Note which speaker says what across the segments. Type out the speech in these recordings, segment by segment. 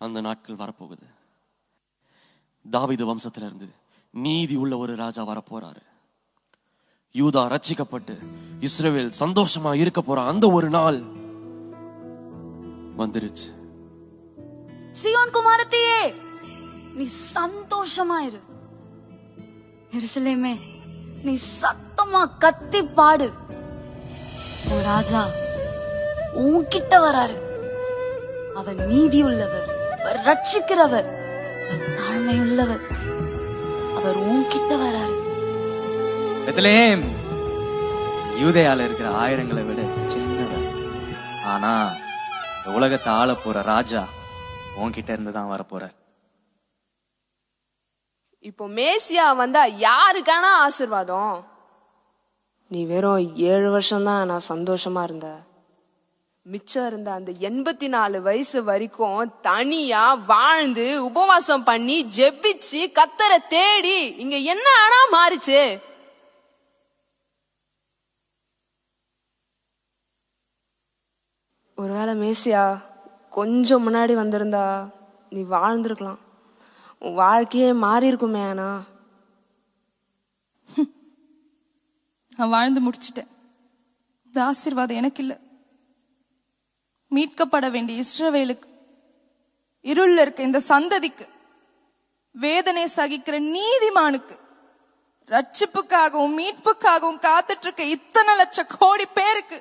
Speaker 1: அந்த நாட்கள் வரப்போகுது. தாவீது வம்சத்திலிருந்து நீதி உள்ள ஒரு ராஜா வரப்போறாரு. யூதா ரட்சிக்கப்பட்டு இஸ்ரவேல் சந்தோஷமா இருக்க போற அந்த ஒரு நாள் வந்துருச்சு.
Speaker 2: சியோன் குமாரத்தியே, நீ சந்தோஷமா இரு. எருசலேமே, நீ சத்தமா கத்தி பாடு. உன் ராஜா உன்கிட்ட வராரு. அவர் நீதி உள்ளவர், அவர் ரட்சிக்கிறவர், அவர் தாழ்மை உள்ளவர். அவர் உன்கிட்ட வராரு.
Speaker 3: பெத்லெஹேம் யூதேயால இருக்கிற ஆயிரங்களை விட சின்னவர். ஆனா இந்த உலகத்தை ஆள போற ராஜா உன்கிட்ட இருந்து தான் வரப்போறார்.
Speaker 4: இப்போ மேசியா வந்தா யாருக்கான ஆசீர்வாதம்? நீ வெறும் 7 வருஷம்தான் நான் சந்தோஷமா இருந்த. மிச்சம் இருந்த அந்த 84 வயசு வரைக்கும் தனியா வாழ்ந்து உபவாசம் பண்ணி ஜெபிச்சு கத்தரை தேடி இங்க என்ன ஆனா மாறிச்சு? ஒருவேளை மேசியா கொஞ்சம் முன்னாடி வந்திருந்தா நீ வாழ்ந்திருக்கலாம். உன் வாழ்க்கையே மாறி இருக்குமே. ஆனா
Speaker 5: நான் வாழ்ந்து முடிச்சிட்டேன். இந்த ஆசீர்வாதம் எனக்கு இல்லை. மீட்கப்பட வேண்டிய இஸ்ரவேலுக்கு, இருள்ல இருக்க இந்த சந்ததிக்கு, வேதனை சகிக்கிற நீதிமானுக்கு, ரட்சிப்புக்காகவும் மீட்புக்காகவும் காத்துட்டு இருக்க இத்தனை லட்சம் கோடி பேருக்கு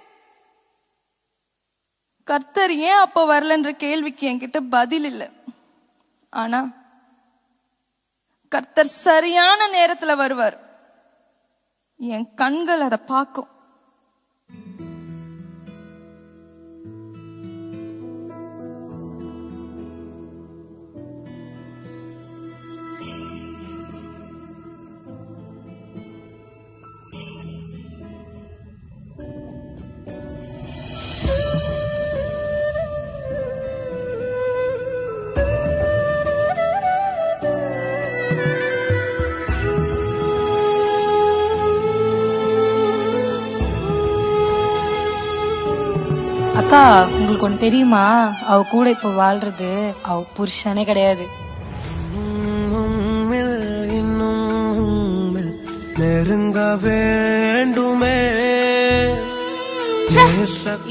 Speaker 5: கர்த்தர் ஏன் அப்போ வரலன்ற கேள்விக்கு என்கிட்ட பதில் இல்லை. ஆனா கர்த்தர் சரியான நேரத்துல வருவார். என் கண்கள் அதை பார்க்கும்.
Speaker 2: அக்கா, உங்களுக்கு ஒண்ணு தெரியுமா? அவ கூட இப்ப வாழ்றது அவ புருஷனே கிடையாது.
Speaker 6: நெருங்க வேண்டுமே.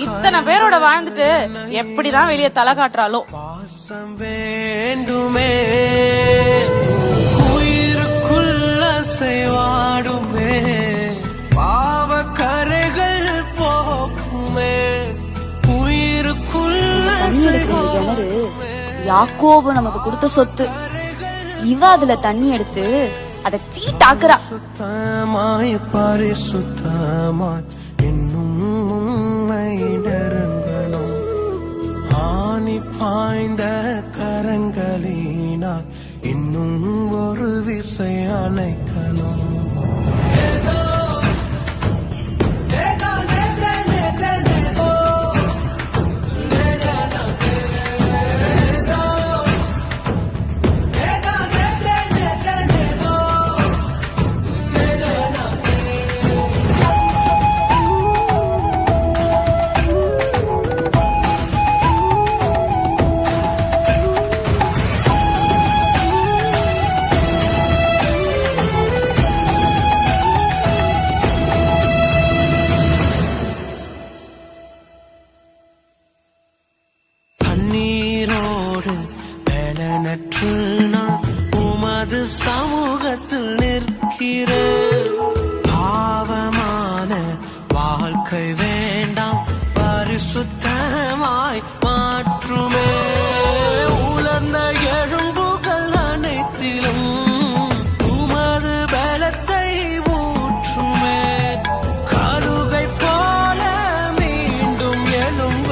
Speaker 7: இத்தனை பேரோட வாழ்ந்துட்டு எப்படிதான் வெளியே தலை காட்டுறாளோ.
Speaker 6: பாசம் வேண்டுமே. உயிருக்குள்ள செய்வாடுமே. பாவ கரைகள் போக்குமே. உயிருக்குள்ள
Speaker 2: கிணறு யாக்கோபு நமக்கு கொடுத்த சொத்து. இவ அதுல தண்ணி எடுத்து அதை தீட்டாக்குறா.
Speaker 6: சுத்தமாய் பரிசுத்தமாய் இன்னும் உம்மை நெருங்கணும். ஆணி பாய்ந்த கரங்களினால் இன்னும் ஒரு விசை அணைக்கணும். நீரோடு பலனற்று நான் உமது சமூகத்தில் நிற்கிற. பாவமான வாழ்க்கை வேண்டாம், பரிசுத்தமாய் மாற்றுமே. உலர்ந்த எழும்புகள் அனைத்திலும் உமது பலத்தை ஊற்றுமே. கழுகை போல மீண்டும் எழும்ப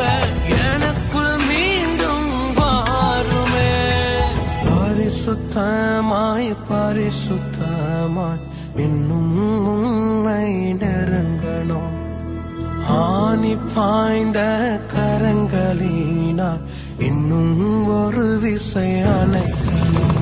Speaker 6: பரிசுத்தமாய் பரிசுத்தமாய் இன்னும் உம்மை நெருங்கணும். ஆணி பாய்ந்த கரங்களினால் இன்னும் ஒரு விசை அணைக்கணும்.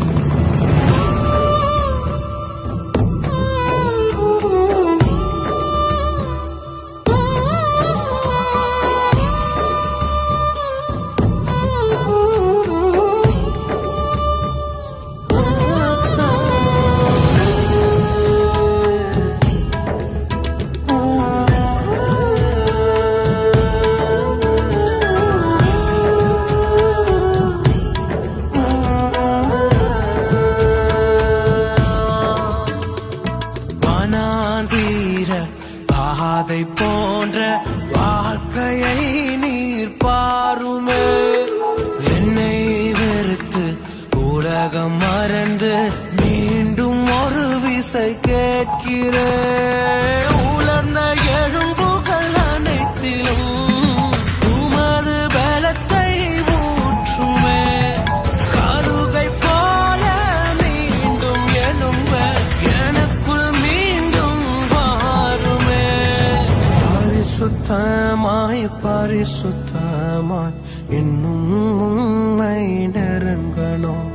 Speaker 6: பரிசுத்தமாய் இன்னும் உன்னை நெருங்கணும்.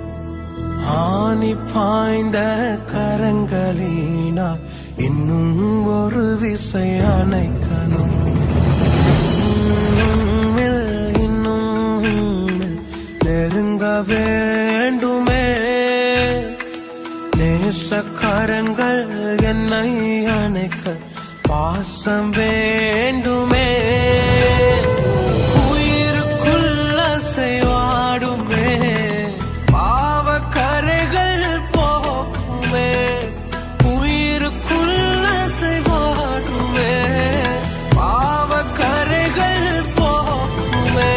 Speaker 6: ஆணி பாய்ந்த கரங்களினால் இன்னும் ஒரு விசை அணைக்கணும். இன்னும் நெருங்க வேண்டுமே, நேசக்கரங்கள் என்னை அணைக்க பாசம் வேண்டுமே. உயிருக்குள்ள செய்வாடுமே, பாவக்கரைகள் போக்குமே. உயிருக்குள்ள செய்வாடுமே, பாவக்கரைகள் போக்குமே.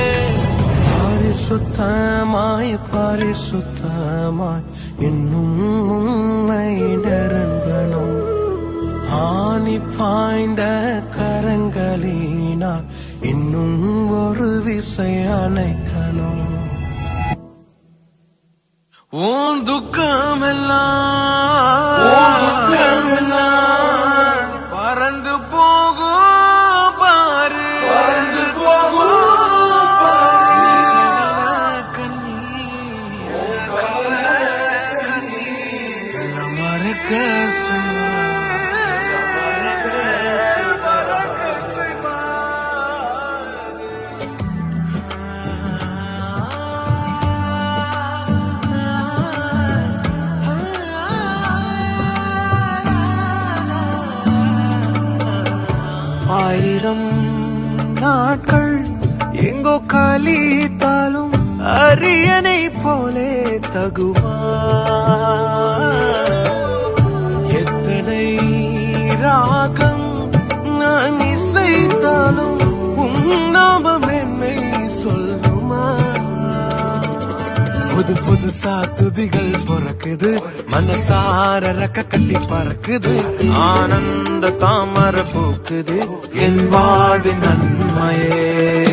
Speaker 6: பரிசுத்தமாய் பரிசுத்தமாய் இன்னும் உன்னை நெருங்கணும். ஆணி பாய்ந்த கரங்களினால் இன்னும் ஒரு விசை அணைக்கணும். உன் துக்கமெல்லாம் பறந்து போகும் பாரு, பறந்து போகும் பாரு. கண்ணீர் எல்லாம் மறக்க ஆயிரம் நாட்கள் எங்கோ கழித்தாலும் அரியணை போலே தகுமா. எத்தனை ராகம் நான் இசைத்தாலும் உன் நாமம் என்னை சொல்லுமா. புது புதுசா துதிகள் பிறக்குது, மனசார ரெக்க கட்டி பறக்குது. ஆனந்த தாமரை பூக்குது, என் வாழ்வின் நன்மையே.